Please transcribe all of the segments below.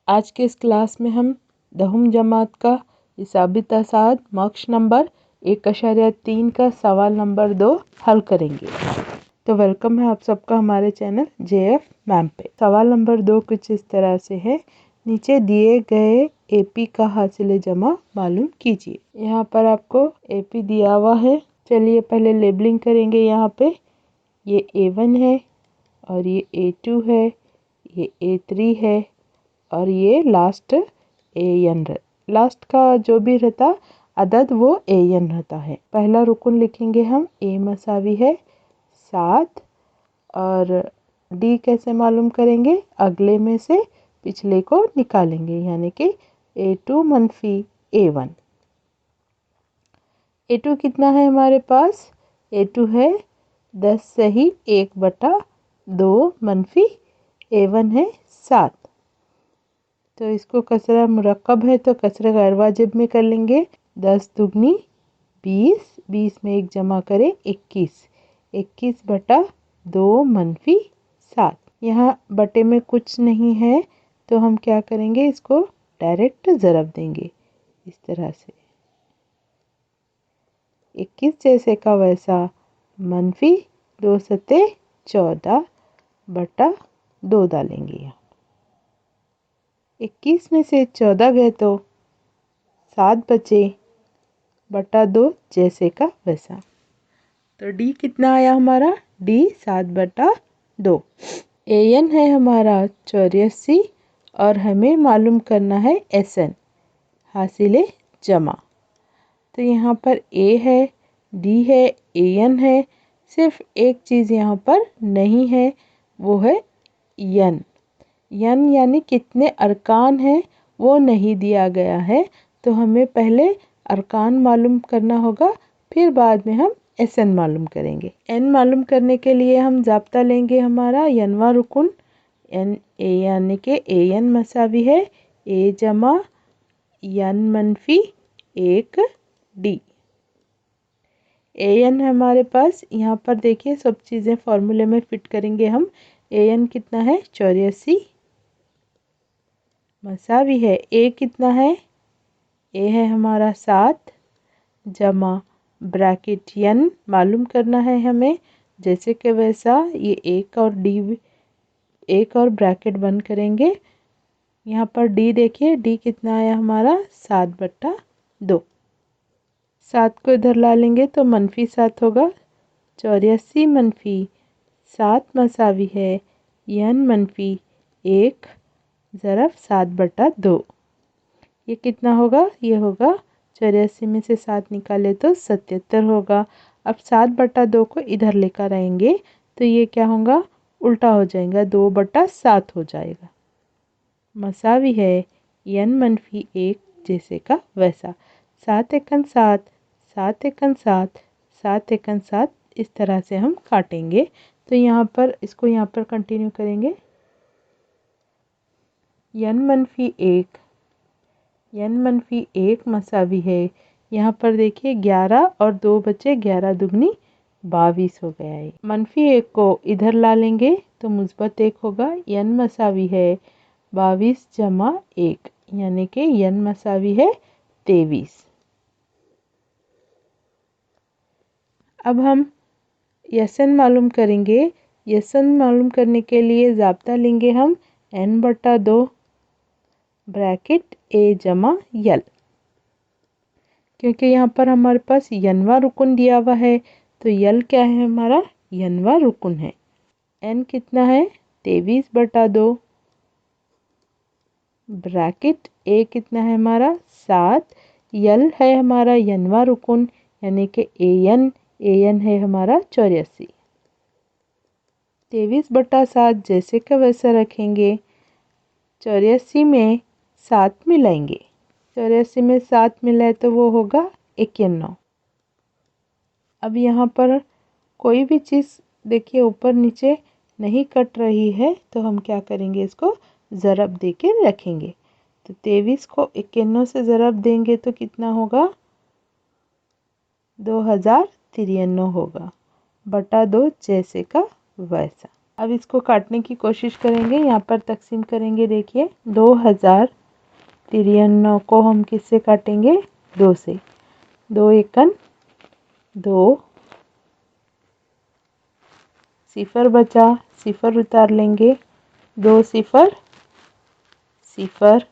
आज के इस क्लास में हम दहम जमात का हिसाबी तसाद मक्श नंबर 1.3 का सवाल नंबर 2 हल करेंगे। तो वेलकम है आप सबका हमारे चैनल JF मैम पे। सवाल नंबर 2 कुछ इस तरह से है, नीचे दिए गए AP का हासिल जमा मालूम कीजिए। यहाँ पर आपको AP दिया हुआ है। चलिए पहले लेबलिंग करेंगे। यहाँ पे ये A1 है और ये A2 है, ये A3 है और ये लास्ट AN। लास्ट का जो भी रहता अदद वो AN रहता है। पहला रुकन लिखेंगे हम, A मसावी है 7 और D कैसे मालूम करेंगे, अगले में से पिछले को निकालेंगे, यानी कि A2 मनफी A1। A2 कितना है हमारे पास, A2 है 10 सही 1/2 मनफी A1 है 7। तो इसको कसरा मुरक्कब है तो कसरा गैर वाजिब में कर लेंगे। 10 दुगनी 20, 20 में 1 जमा करें 21, 21/2 मनफी 7। यहाँ बटे में कुछ नहीं है तो हम क्या करेंगे, इसको डायरेक्ट ज़रब देंगे इस तरह से। 21 जैसे का वैसा मनफी 2 सते 14/2 डालेंगे। यहाँ 21 में से 14 गए तो 7 बचे, बटा 2 जैसे का वैसा। तो D कितना आया हमारा, D 7/2। AN है हमारा 84 और हमें मालूम करना है SN हासिल जमा। तो यहाँ पर A है, D है, AN है, सिर्फ एक चीज़ यहाँ पर नहीं है, वो है N। यानी कितने अरकान हैं वो नहीं दिया गया है, तो हमें पहले अरकान मालूम करना होगा, फिर बाद में हम SN मालूम करेंगे। N मालूम करने के लिए हम ज़ाब्ता लेंगे हमारा Nवा रुकन, N यानी कि AN मसावी है A जमा N मनफी 1D। AN हमारे पास, यहाँ पर देखिए सब चीज़ें फॉर्मूले में फिट करेंगे हम। AN कितना है 84 मसावी है A कितना है, A है हमारा 7 जमा ब्रैकेट N मालूम करना है हमें, जैसे कि वैसा ये एक और ब्रैकेट बंद करेंगे। यहाँ पर D देखिए, D कितना आया हमारा 7/2। 7 को इधर ला लेंगे तो मनफी 7 होगा। 84 मनफी 7 मसावी है N मनफी 1 ज़रफ़ 7/2। ये कितना होगा, ये होगा 84 में से 7 निकाले तो 77 होगा। अब 7/2 को इधर लेकर आएंगे तो ये क्या होगा, उल्टा हो जाएगा, 2/7 हो जाएगा। मसावी है N मनफी 1 जैसे का वैसा। 7 एकन 7, 7 एकन 7, 7 एकन 7, इस तरह से हम काटेंगे। तो यहाँ पर इसको यहाँ पर कंटिन्यू करेंगे। N मनफी 1, N मनफी 1 मसावी है, यहाँ पर देखिए 11 और 2 बचे, 11 दुगनी 22 हो गया है। मनफी 1 को इधर ला लेंगे तो मुस्बत 1 होगा। N मसावी है 22 जमा 1, यानी कि N मसावी है 23। अब हम SN मालूम करेंगे। SN मालूम करने के लिए ज़ाब्ता लेंगे हम N/2 ब्रैकेट A जमा L, क्योंकि यहाँ पर हमारे पास Nवा रुकन दिया हुआ है, तो L क्या है हमारा, Nवा रुकन है। N कितना है 23/2 ब्रैकेट A कितना है हमारा 7, L है हमारा Nवा रुकन, यानी कि AN है हमारा 84। 23/7 जैसे का वैसा रखेंगे। 84 में 7 मिलाएंगे, 84 में 7 मिलाए तो वो होगा 91। अब यहाँ पर कोई भी चीज़ देखिए ऊपर नीचे नहीं कट रही है, तो हम क्या करेंगे, इसको ज़रब दे के रखेंगे। तो 23 को 91 से ज़रब देंगे तो कितना होगा, 2093 होगा, बटा 2 जैसे का वैसा। अब इसको काटने की कोशिश करेंगे, यहाँ पर तकसीम करेंगे। देखिए 2093 को हम किससे काटेंगे? 2 से। 2 एकन 2, सिफर बचा, सिफर उतार लेंगे। 2 सिफर सिफर,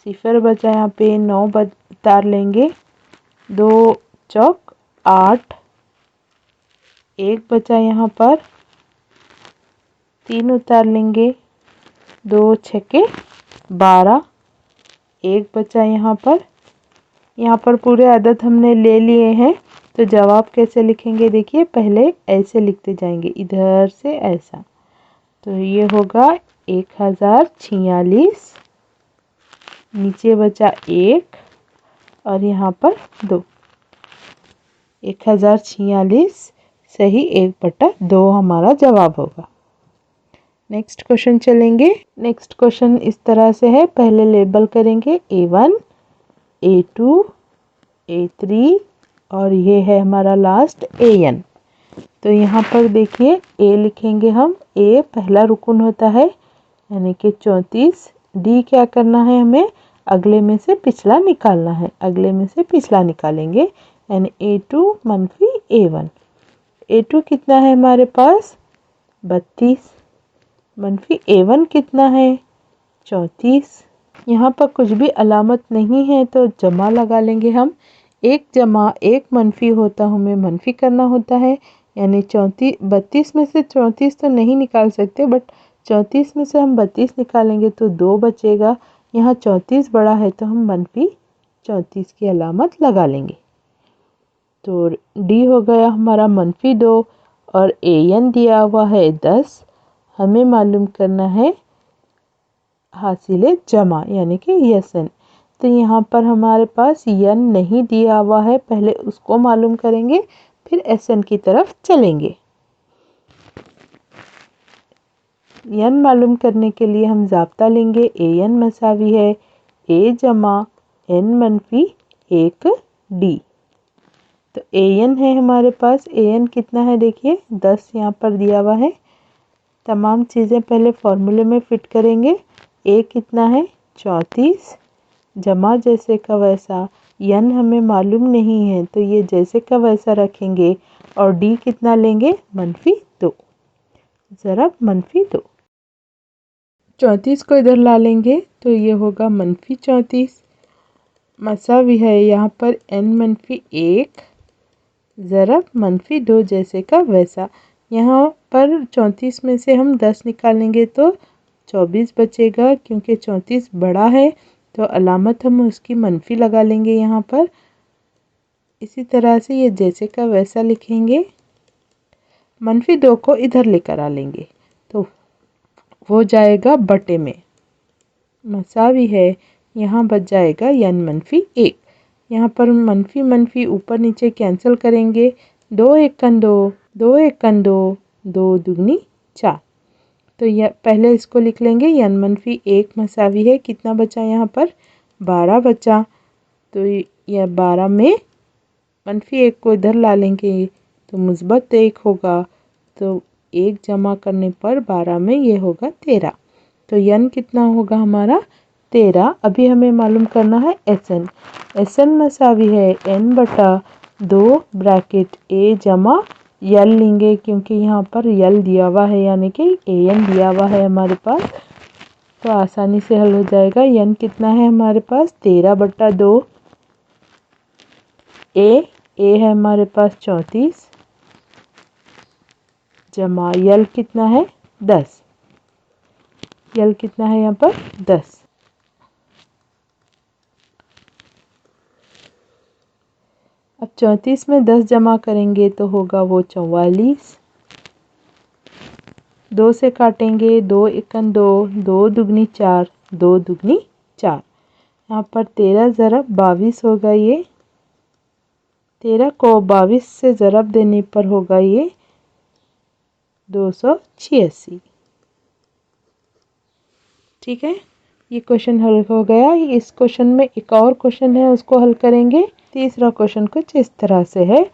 सिफर बचा यहाँ पे 9 उतार लेंगे। 2 चौक 8, 1 बचा यहाँ पर 3 उतार लेंगे। 2 छक्के 12, 1 बचा यहाँ पर पूरे अदद हमने ले लिए हैं। तो जवाब कैसे लिखेंगे? देखिए पहले ऐसे लिखते जाएंगे, इधर से ऐसा। तो ये होगा 1046, नीचे बचा 1 और यहाँ पर 2। 1046 सही 1/2 हमारा जवाब होगा। नेक्स्ट क्वेश्चन चलेंगे। नेक्स्ट क्वेश्चन इस तरह से है, पहले लेबल करेंगे A1, A2, A3 और ये है हमारा लास्ट AN। तो यहाँ पर देखिए A लिखेंगे हम। A पहला रुकन होता है यानी कि 34। D क्या करना है? हमें अगले में से पिछला निकालना है। अगले में से पिछला निकालेंगे यानी A2 मनफी A1। A2 कितना है हमारे पास? 32 मनफी A1 कितना है? 34। यहाँ पर कुछ भी अलामत नहीं है तो जमा लगा लेंगे हम। 1 जमा 1 मनफी होता, हमें मनफी करना होता है यानी 32 में से 34 तो नहीं निकाल सकते, बट 34 में से हम 32 निकालेंगे तो 2 बचेगा। यहाँ 34 बड़ा है तो हम मनफी 34 की अलामत लगा लेंगे। तो D हो गया हमारा मनफी 2 और AN दिया हुआ है 10। हमें मालूम करना है हासिले जमा यानी कि SN। तो यहाँ पर हमारे पास N नहीं दिया हुआ है, पहले उसको मालूम करेंगे फिर SN की तरफ चलेंगे। N मालूम करने के लिए हम ज़ाब्ता लेंगे। AN मसावी है A जमा N मनफी 1 D। तो AN है हमारे पास। AN कितना है? देखिए 10 यहाँ पर दिया हुआ है। तमाम चीज़ें पहले फॉर्मूले में फिट करेंगे। A कितना है? 34 जमा जैसे का वैसा। N हमें मालूम नहीं है तो ये जैसे का वैसा रखेंगे और D कितना लेंगे? मनफी 2 ज़रब मनफी 2। 34 को इधर ला लेंगे तो ये होगा मनफी 34 मसावी है यहाँ पर N मनफी 1 ज़रब मनफी 2 जैसे का वैसा। यहाँ पर 34 में से हम 10 निकालेंगे तो 24 बचेगा, क्योंकि 34 बड़ा है तो अलामत हम उसकी मनफी लगा लेंगे यहाँ पर। इसी तरह से ये जैसे का वैसा लिखेंगे। मनफी 2 को इधर लेकर आ लेंगे तो हो जाएगा बटे में, मसावी है यहाँ बच जाएगा N मनफी 1। यहाँ पर मनफी मनफी ऊपर नीचे कैंसिल करेंगे। 2 एकन 2, 2 एकन 2, 2 दुगनी 4। तो यह पहले इसको लिख लेंगे। N मनफी 1 मसावी है कितना बचा? यहाँ पर 12 बचा। तो यह 12 में मनफी 1 को इधर ला लेंगे तो मुस्बत 1 होगा। तो 1 जमा करने पर 12 में ये होगा 13। तो N कितना होगा हमारा? 13। अभी हमें मालूम करना है SN। SN मसावी है N बटा 2 ब्रैकेट A जमा L लेंगे, क्योंकि यहाँ पर L दिया हुआ है यानी कि AN दिया हुआ है हमारे पास, तो आसानी से हल हो जाएगा। N कितना है हमारे पास? 13 बटा 2। A है हमारे पास 34 जमा L कितना है? 10। L कितना है यहाँ पर? 10। अब 34 में 10 जमा करेंगे तो होगा वो 44। 2 से काटेंगे। 2 एकन 2, 2 दुगनी 4, 2 दुगनी 4। यहाँ पर 13 ज़रब 22 होगा। ये 13 को 22 से ज़रब देने पर होगा ये 286। ठीक है, ये क्वेश्चन हल हो गया। इस क्वेश्चन में एक और क्वेश्चन है, उसको हल करेंगे। तीसरा क्वेश्चन कुछ इस तरह से है।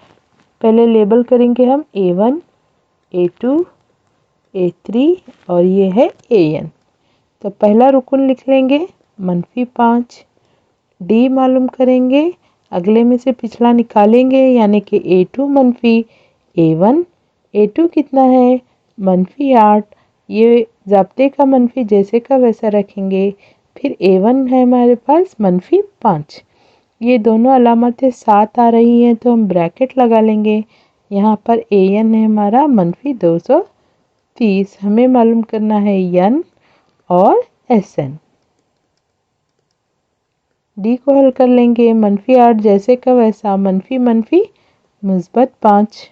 पहले लेबल करेंगे हम A1, A2, A3 और ये है AN। तो पहला रुकन लिख लेंगे -5, D मालूम करेंगे, अगले में से पिछला निकालेंगे यानी कि A2 मनफी A1। A2 कितना है -8, ये ज़ाब्ते का मनफी जैसे का वैसा रखेंगे। फिर A1 है हमारे पास -5। ये दोनों अलामतें साथ आ रही हैं तो हम ब्रैकेट लगा लेंगे। यहाँ पर AN है हमारा -230। हमें मालूम करना है N और SN। D को हल कर लेंगे, -8 जैसे का वैसा, मनफी मनफी -5।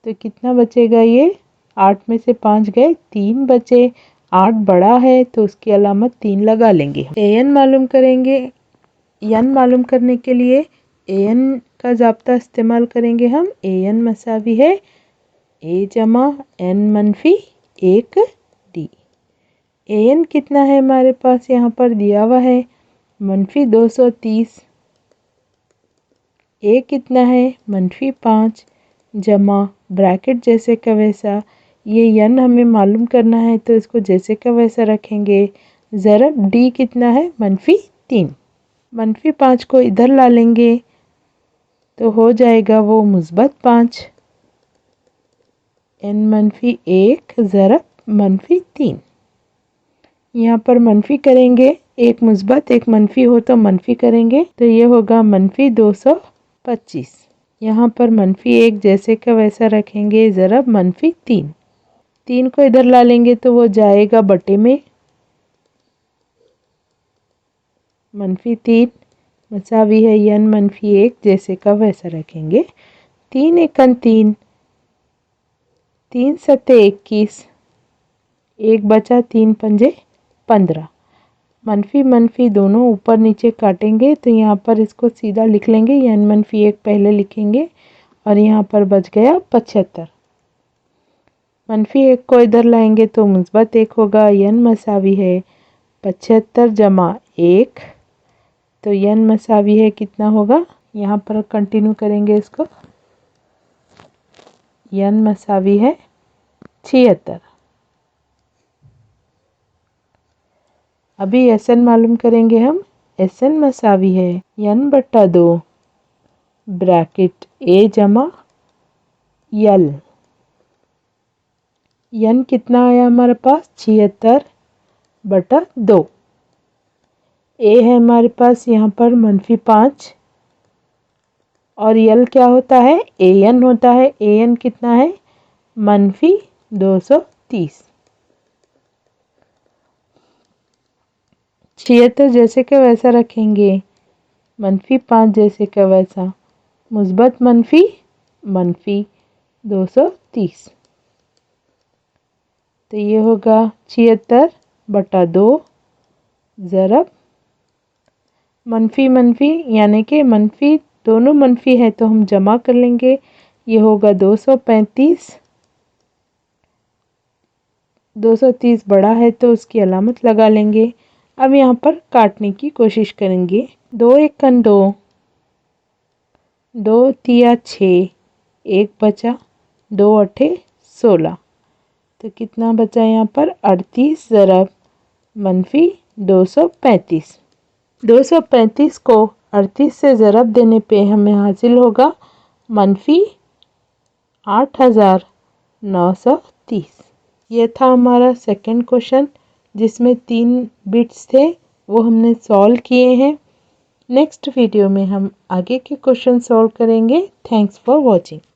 तो कितना बचेगा ये, 8 में से 5 गए, 3 बचे। 8 बड़ा है तो उसकी अलामत 3 लगा लेंगे। AN मालूम करेंगे, N मालूम करने के लिए AN का ज़ाब्ता इस्तेमाल करेंगे हम। AN मसावी है A जमा N मनफी 1D। AN कितना है हमारे पास यहाँ पर दिया हुआ है -230। A कितना है -5 जमा ब्रैकेट जैसे का वैसा, ये N हमें मालूम करना है तो इसको जैसे का वैसा रखेंगे। ज़रब D कितना है -3। -5 को इधर ला लेंगे तो हो जाएगा वो -5। N -1 ज़रब -3। यहाँ पर मनफी करेंगे, एक मुस्बत एक मनफी हो तो मनफी करेंगे तो ये होगा -225। यहाँ पर -1 जैसे का वैसा रखेंगे, ज़रब -3। 3 को इधर ला लेंगे तो वो जाएगा बटे में। -3 मसावी है N -1 जैसे का वैसा रखेंगे। 3 एकन 3, 3 सत्ते 21, 1 बचा, 3 पंजे 15। मनफी मनफी दोनों ऊपर नीचे काटेंगे तो यहाँ पर इसको सीधा लिख लेंगे, N -1 पहले लिखेंगे और यहाँ पर बच गया 75। -1 को इधर लाएंगे तो -1 होगा। N मसावी है 75 जमा 1, तो N मसावी है कितना होगा, यहाँ पर कंटिन्यू करेंगे इसको। N मसावी है 76। अभी SN मालूम करेंगे हम। SN मसावी है N/2 ब्रैकेट A जमा L। N कितना आया हमारे पास 76/2। A है हमारे पास यहाँ पर -5 और L क्या होता है, AN होता है। AN कितना है -230। 76 जैसे का वैसा रखेंगे, -5 जैसे का वैसा, मुस्बत मनफी मनफी 230। तो ये होगा 76/2 ज़रब मनफी मनफी, यानी कि मनफी दोनों मनफी है तो हम जमा कर लेंगे। ये होगा 235। 230 बड़ा है तो उसकी अलामत लगा लेंगे। अब यहाँ पर काटने की कोशिश करेंगे। 2 एकन 2, 2 तिया 6, 1 बचा, 2 अठे 16। तो कितना बचा यहाँ पर 38 ज़रब मनफी 235। 235 को 38 से ज़रब देने पे हमें हासिल होगा -8930। ये था हमारा सेकंड क्वेश्चन जिसमें 3 बिट्स थे, वो हमने सॉल्व किए हैं। नेक्स्ट वीडियो में हम आगे के क्वेश्चन सॉल्व करेंगे। Thanks for watching.